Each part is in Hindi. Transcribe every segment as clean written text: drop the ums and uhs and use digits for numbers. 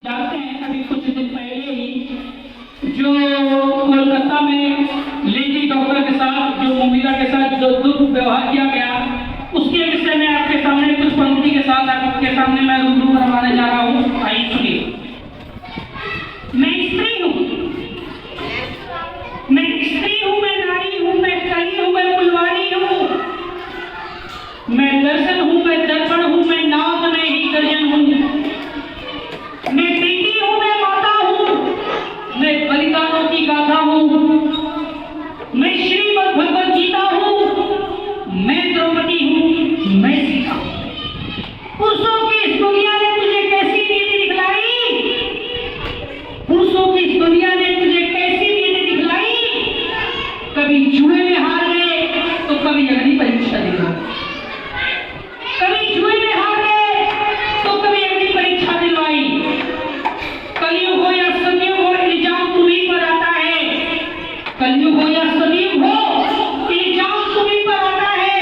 जानते हैं अभी कुछ दिन पहले ही जो कोलकाता में लेडी डॉक्टर के साथ जो मुमीरा के साथ जो दुर्व्यवहार किया गया, उसके विषय में आपके सामने कुछ पंक्ति के साथ आपके सामने मैं रूबरू करवाने जा रहा हूँ। आइए सुनिए। मैं स्त्री हूँ, मैं स्त्री हूँ, मैं नारी हूँ, मैं कली हूँ, मैं फुलवारी हूँ, मैं दर्शन हूँ, मैं दर्पण हूँ, मैं नाद में ही गर्जन हूँ, मैं बेटी हूँ, मैं माता हूँ, मैं बलिदानों की गाथा हूँ, मैं श्रीमद् भगवद गीता हूँ, मैं द्रौपदी हूँ, मैं सीता हूँ। पुरुषों की इस दुनिया ने मुझे कैसी नीति दिखलाई, पुरुषों की इस दुनिया ने मुझे कैसी नीति दिखलाई। कभी जुए में हार गए तो कभी अग्नि परीक्षा दिलवाई, कभी जुए में हार गए तो कभी अग्नि परीक्षा दिलवाई। कलयुग हो या सतयुग हो, इल्जाम तुम्हीं पर आता है। कलयुग हो या सतयुग हो, इल्जाम तुम्हीं पर आता है।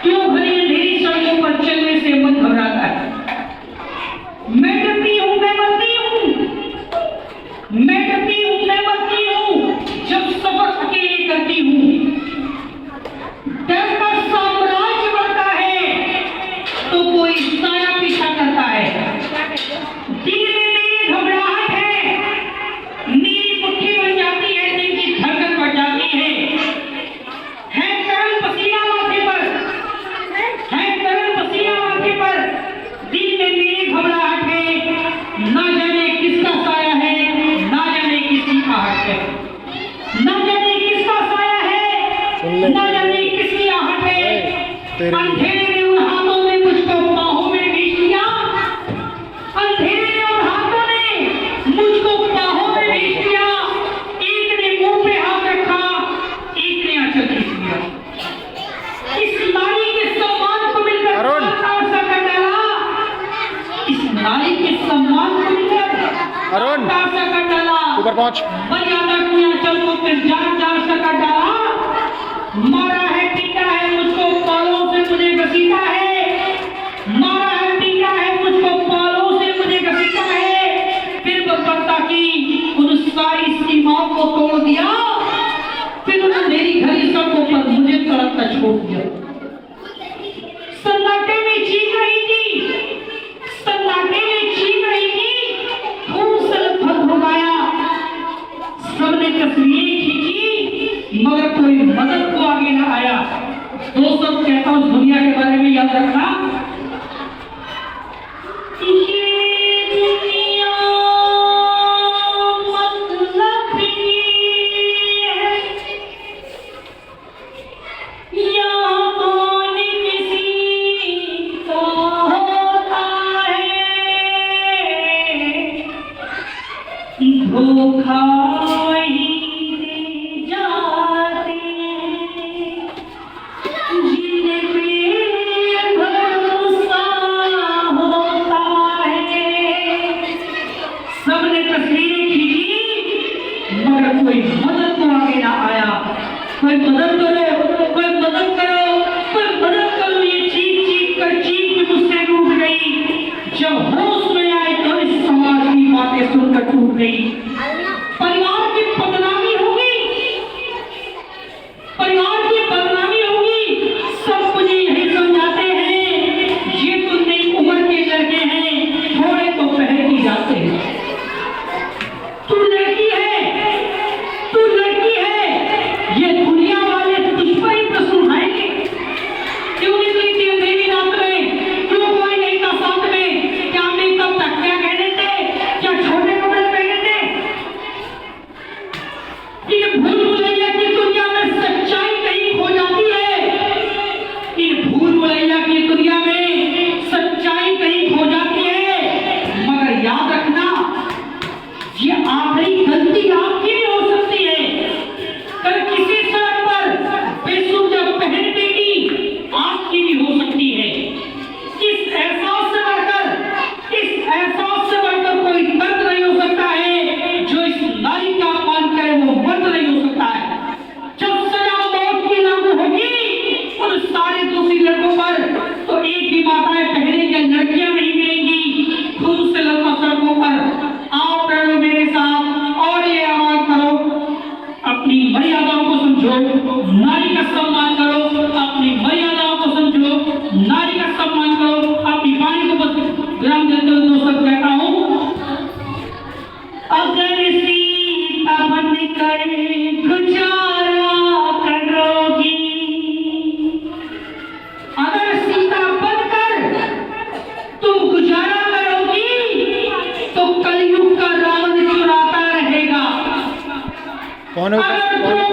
क्यों भरी अंधेरी सड़कों पर चलने से मन घबराता है। मैं डरती हूँ, मैं मरती हूँ, मैं डरती हूँ, मैं मरती हूँ जब सफर अकेले करती हूँ। डर का साम्राज्य बढ़ता है तो कोई साया पीछा करता है। दिल में मेरी घबराहट है, मेरी मुट्ठी बन जाती है, दिल की धड़कन बढ़ जाती है तरल पसीना माथे पर, है तरल पसीना माथे पर। दिल में मेरी घबराहट है, ना जाने किसका साया है, ना जाने किसकी आहट है, ना जाने किसका साया है, ना जाने किसकी आहट है। अंधेरे ने उन हाथों ने मुझको बाहों में भींच लिया, अंधेरे ने उन हाथों ने मुझको बाहों में भींच लिया। एक ने मुंह पे हाथ रखा, एक ने आंचल खींच लिया। इस नारी के सम्मान को मिलकर तारसा कर डाला, इस नारी के सम्मान को मिलकर तारसा कर डाला। ऊपर पहुंच। मर्यादा की आंचल को फिर जान सा कर डाला। मारा है, पीटा है, मुझको बालों से मुझे घसीटा है, मारा है, पीटा है, मुझको बालों से मुझे घसीटा है। फिर बर्बरता की उन सारी सीमाओं को तोड़ दिया, फिर उन अंधेरी घड़ी सड़कों पर मुझे तड़पता छोड़ दिया। सन्नाटे में चीख रही थी, सन्नाटे में चीख रही थी, खून से लथपथ हो गया। सबने तस्वीरें खींची मगर कोई मदद को आगे ना आया। दोस्तों, कहता हूं दुनिया के बारे में याद रखना, ये दुनिया मतलब है, यहाँ कौन किसी का होता है, धोखा ही दे जाते जिन्हें पे भरोसा होता है। सबने तस्वीरें खींची मगर कोई मदद को आगे ना आया। कोई मदद करो, कोई मदद करो, कोई मदद करो। ये चीख चीख कर चीख भी मुझसे टूट गई। जब होश में आए तो इस समाज की बातें सुनकर टूट गई। परिवार की बदनामी होगी, परिवार की बदनामी होगी। सब मुझे यही समझाते हैं, ये तो नई उम्र के लड़के हैं, थोड़े तो पहले ही जाते हैं। तू लड़की है, तू लड़की है, ये दुनिया वाले तुझ पर ही प्रश्न उठाएंगे। कौन है वो? अगर कौन?